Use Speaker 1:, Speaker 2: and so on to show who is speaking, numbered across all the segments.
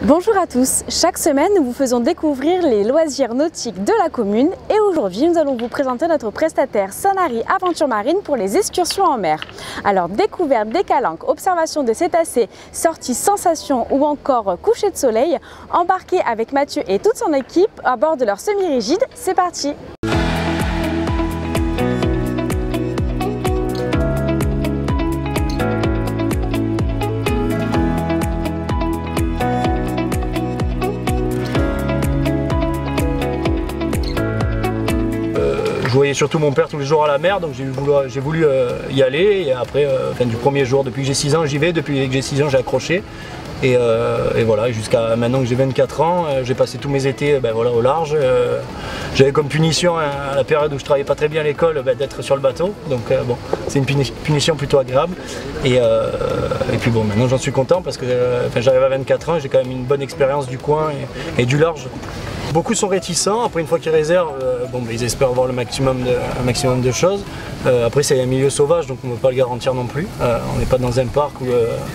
Speaker 1: Bonjour à tous, chaque semaine nous vous faisons découvrir les loisirs nautiques de la commune et aujourd'hui nous allons vous présenter notre prestataire Sanary Aventure Marine pour les excursions en mer. Alors découverte des calanques, observation des cétacés, sorties sensations ou encore coucher de soleil, embarquez avec Mathieu et toute son équipe à bord de leur semi-rigide, c'est parti!
Speaker 2: Je voyais surtout mon père tous les jours à la mer, donc j'ai voulu y aller. Et après, du premier jour, depuis que j'ai 6 ans, j'y vais. Depuis que j'ai 6 ans, j'ai accroché. Et voilà, jusqu'à maintenant que j'ai 24 ans, j'ai passé tous mes étés au large. J'avais comme punition à la période où je travaillais pas très bien à l'école d'être sur le bateau. Donc bon, c'est une punition plutôt agréable. Et puis bon, maintenant j'en suis content parce que j'arrive à 24 ans, j'ai quand même une bonne expérience du coin et du large. Beaucoup sont réticents, après une fois qu'ils réservent, ils espèrent voir un maximum de choses. Après c'est un milieu sauvage, donc on ne peut pas le garantir non plus. On n'est pas dans un parc où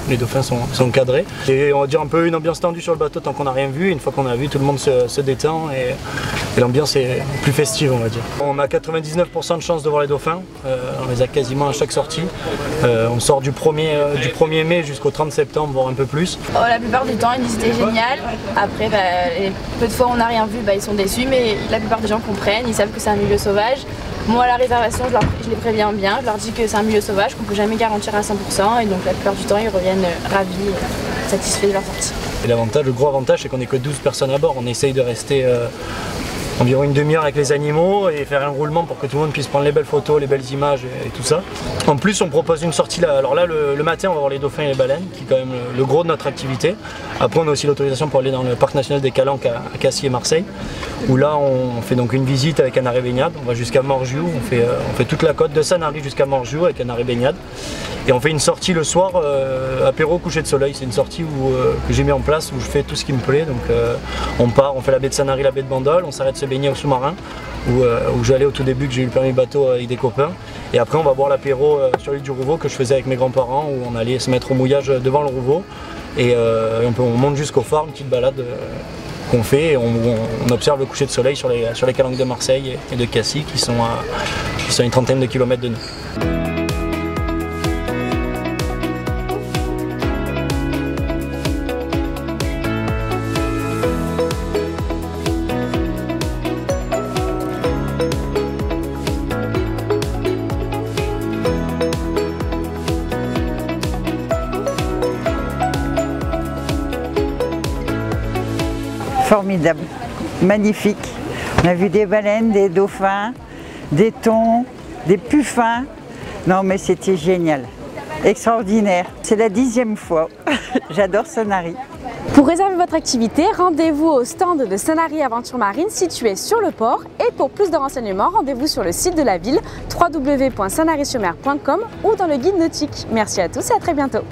Speaker 2: les dauphins sont cadrés. Et on va dire un peu une ambiance tendue sur le bateau tant qu'on n'a rien vu. Une fois qu'on a vu, tout le monde se détend et l'ambiance est plus festive, on va dire. On a 99% de chances de voir les dauphins, on les a quasiment à chaque sortie. On sort du 1er mai jusqu'au 30 septembre, voire un peu plus.
Speaker 3: La plupart du temps ils disent c'était génial. Après les peu de fois on n'a rien vu, ils sont déçus, mais la plupart des gens comprennent, ils savent que c'est un milieu sauvage. Moi à la réservation je les préviens bien, je leur dis que c'est un milieu sauvage, qu'on ne peut jamais garantir à 100% et donc la plupart du temps ils reviennent ravis, satisfaits de leur sortie.
Speaker 2: Et le gros avantage c'est qu'on n'est que 12 personnes à bord, on essaye de rester environ une demi-heure avec les animaux et faire un roulement pour que tout le monde puisse prendre les belles photos, les belles images et tout ça. En plus on propose une sortie là, alors là le matin on va voir les dauphins et les baleines qui est quand même le gros de notre activité. Après on a aussi l'autorisation pour aller dans le parc national des Calanques à Cassis et Marseille où là on fait donc une visite avec un arrêt baignade, on va jusqu'à Morgiou, on fait toute la côte de Sanary jusqu'à Morgiou avec un arrêt baignade et on fait une sortie le soir apéro coucher de soleil, c'est une sortie que j'ai mis en place où je fais tout ce qui me plaît, donc on part, on fait la baie de Sanary, la baie de Bandol, on s'arrête se baigner au sous-marin où j'allais au tout début que j'ai eu le permis bateau avec des copains et après on va boire l'apéro sur l'île du Rouvreau que je faisais avec mes grands-parents où on allait se mettre au mouillage devant le Rouvreau et on monte jusqu'au phare, une petite balade qu'on fait et on observe le coucher de soleil sur les calanques de Marseille et de Cassis qui sont à une trentaine de kilomètres de nous.
Speaker 4: Formidable, magnifique. On a vu des baleines, des dauphins, des thons, des puffins. Non mais c'était génial, extraordinaire. C'est la 10e fois. J'adore Sanary.
Speaker 1: Pour réserver votre activité, rendez-vous au stand de Sanary Aventure Marine situé sur le port et pour plus de renseignements, rendez-vous sur le site de la ville www.sanarysurmer.com ou dans le guide nautique. Merci à tous et à très bientôt.